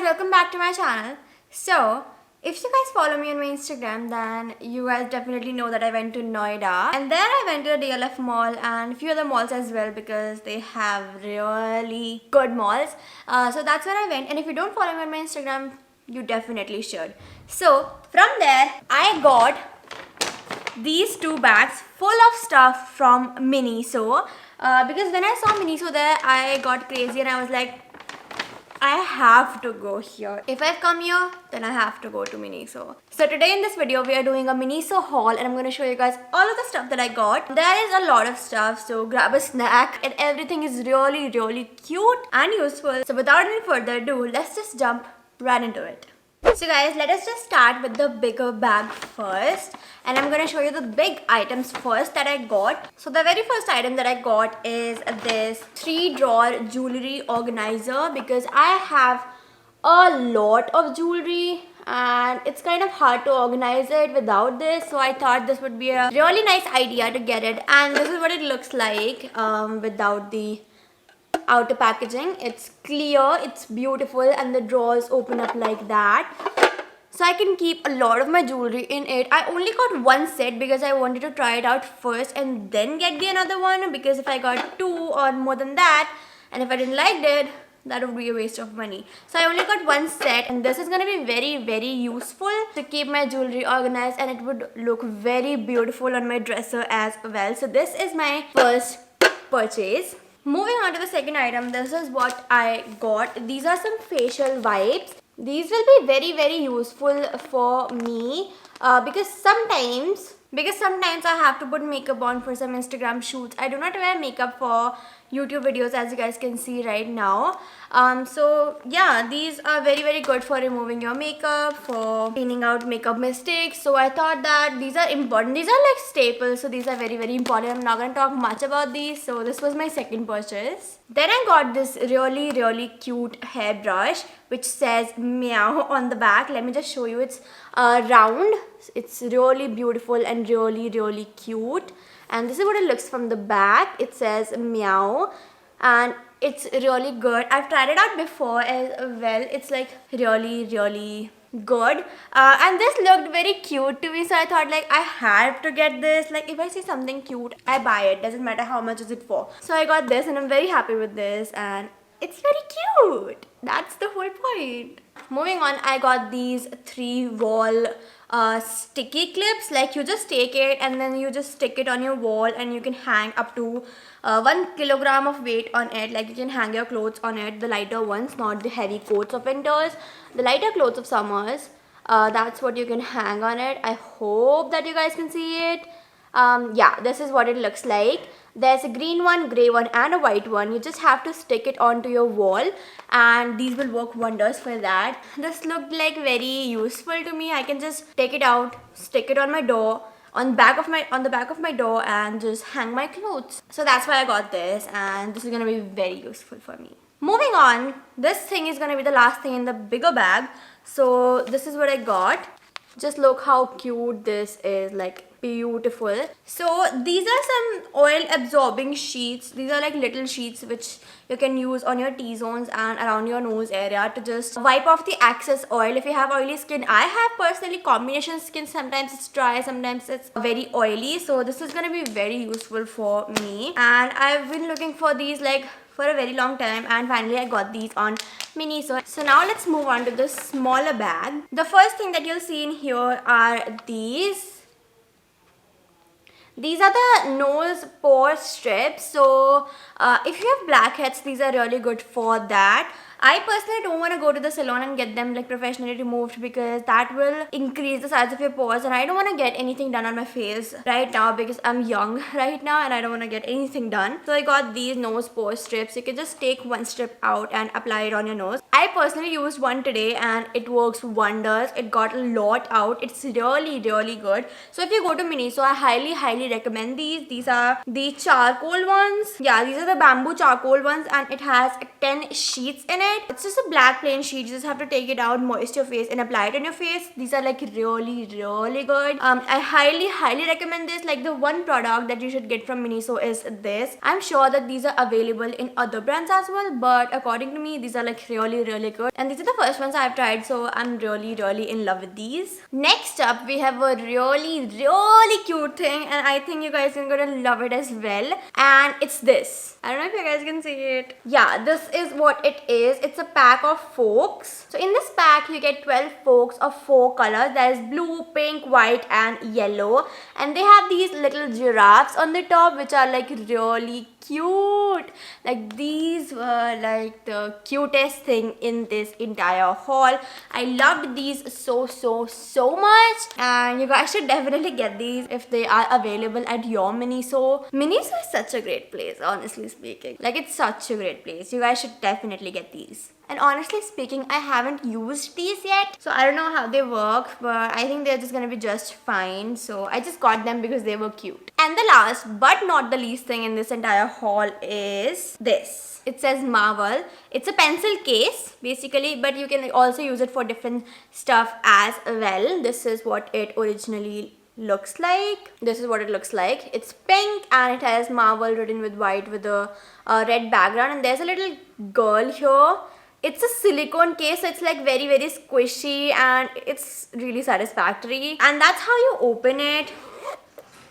welcome back to my channel. So, if you guys follow me on my Instagram, then you guys definitely know that I went to Noida. And then I went to the DLF mall and a few other malls as well because they have really good malls. So that's where I went. And if you don't follow me on my Instagram, you definitely should. So, from there, I got these two bags full of stuff from Miniso. Because when I saw Miniso there, I got crazy and I was like, I have to go here. If I've come here, then I have to go to Miniso. So today in this video, we are doing a Miniso haul and I'm going to show you guys all of the stuff that I got. There is a lot of stuff, so grab a snack and everything is really cute and useful. So without any further ado, let's just jump right into it. So guys, let us just start with the bigger bag first, and I'm gonna show you the big items first that I got. So the very first item that I got is this 3-drawer jewelry organizer because I have a lot of jewelry and it's kind of hard to organize it without this, so I thought this would be a really nice idea to get it. And this is what it looks like without the outer packaging. It's clear, it's beautiful, and the drawers open up like that, so I can keep a lot of my jewelry in it. I only got one set because I wanted to try it out first and then get the another one, because if I got two or more than that and if I didn't like it, that would be a waste of money. So I only got one set, and this is going to be very useful to keep my jewelry organized, and it would look very beautiful on my dresser as well. So this is my first purchase. Moving on to the second item, this is what I got. These are some facial wipes. These will be very useful for me because sometimes I have to put makeup on for some Instagram shoots. I do not wear makeup for YouTube videos, as you guys can see right now. So yeah, these are very good for removing your makeup, for cleaning out makeup mistakes. So I thought that these are important. These are like staples, so these are very important. I'm not going to talk much about these. So this was my second purchase. Then I got this really cute hairbrush which says meow on the back. Let me just show you. It's round. It's really beautiful and really cute. And this is what it looks from the back. It says meow and it's really good. I've tried it out before as well. It's like really good, and this looked very cute to me, so I thought like I had to get this. Like if I see something cute, I buy it, doesn't matter how much is it for. So I got this and I'm very happy with this, and it's very cute. That's the whole point. Moving on, I got these 3 wall sticky clips. Like you just take it and then you just stick it on your wall, and you can hang up to 1 kilogram of weight on it. Like you can hang your clothes on it, the lighter ones, not the heavy coats of winters, the lighter clothes of summers. That's what you can hang on it. I hope that you guys can see it. Yeah, this is what it looks like. There's a green one, grey one, and a white one. You just have to stick it onto your wall, and these will work wonders for that. This looked like very useful to me. I can just take it out, stick it on my door, on the back of my door, and just hang my clothes. So that's why I got this, and this is gonna be very useful for me. Moving on, this thing is gonna be the last thing in the bigger bag. So this is what I got. Just look how cute this is, like beautiful. So these are some oil absorbing sheets. These are like little sheets which you can use on your T-zones and around your nose area to just wipe off the excess oil. If you have oily skin, I have personally combination skin. Sometimes it's dry, sometimes it's very oily. So this is gonna be very useful for me, and I've been looking for these like for a very long time, and finally I got these on Miniso. So now let's move on to the smaller bag. The first thing that you'll see in here are these. These are the nose pore strips. So if you have blackheads, these are really good for that. I personally don't want to go to the salon and get them like professionally removed because that will increase the size of your pores, and I don't want to get anything done on my face right now because I'm young right now and I don't want to get anything done. So I got these nose pore strips. You can just take one strip out and apply it on your nose. I personally used one today and it works wonders. It got a lot out. It's really good. So if you go to Miniso, I highly recommend these. These are the charcoal ones. Yeah, these are the bamboo charcoal ones, and it has 10 sheets in it. it. It's just a black plain sheet. You just have to take it out, moist your face and apply it on your face. These are like really good. I highly recommend this. Like the one product that you should get from Miniso is this. I'm sure that these are available in other brands as well, but according to me, these are like really good. And these are the first ones I've tried, so I'm really in love with these. Next up, we have a really cute thing, and I think you guys are gonna love it as well. And it's this. I don't know if you guys can see it. Yeah, this is what it is. It's a pack of forks. So in this pack, you get 12 forks of 4 colors. That is blue, pink, white, and yellow. And they have these little giraffes on the top, which are like really cute. Like these were like the cutest thing in this entire haul. I loved these so much, and you guys should definitely get these if they are available at your Miniso. Miniso is such a great place, honestly speaking. Like it's such a great place. You guys should definitely get these. And honestly speaking, I haven't used these yet, so I don't know how they work, but I think they're just gonna be just fine. So I just got them because they were cute. And the last but not the least thing in this entire haul is this. It says Marvel. It's a pencil case basically, but you can also use it for different stuff as well. This is what it originally looks like. This is what it looks like. It's pink and it has Marvel written with white with a red background, and there's a little girl here. It's a silicone case, so it's like very squishy, and it's really satisfactory. And that's how you open it.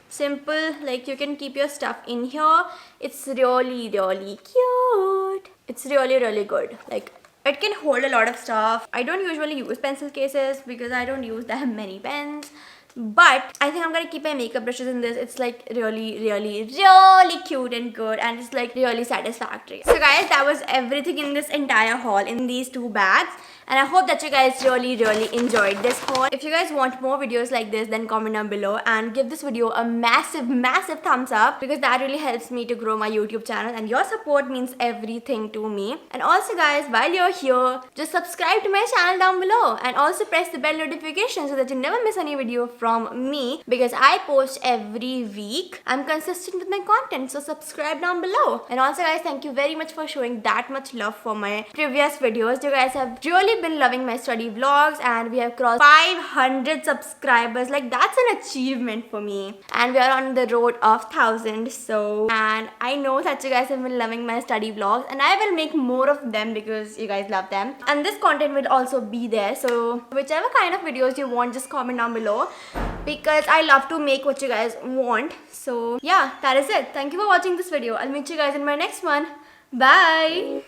Simple, like you can keep your stuff in here. It's really cute. It's really good. Like it can hold a lot of stuff. I don't usually use pencil cases because I don't use that many pens, but I think I'm gonna keep my makeup brushes in this. It's like really cute and good, and it's like really satisfactory. So guys, that was everything in this entire haul in these 2 bags. And I hope that you guys really enjoyed this haul. If you guys want more videos like this, then comment down below and give this video a massive thumbs up, because that really helps me to grow my YouTube channel, and your support means everything to me. And also guys, while you're here, just subscribe to my channel down below, and also press the bell notification so that you never miss any video from me, because I post every week. I'm consistent with my content, so subscribe down below. And also guys, thank you very much for showing that much love for my previous videos. You guys have really been loving my study vlogs, and we have crossed 500 subscribers. Like that's an achievement for me, and we are on the road of 1,000. So, and I know that you guys have been loving my study vlogs, and I will make more of them because you guys love them, and this content will also be there. So whichever kind of videos you want, just comment down below, because I love to make what you guys want. So yeah, that is it. Thank you for watching this video. I'll meet you guys in my next one. Bye.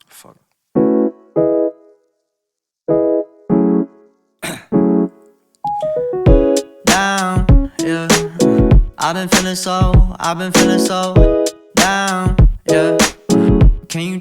Fuck. Down, yeah. I've been feeling so down, yeah. Can you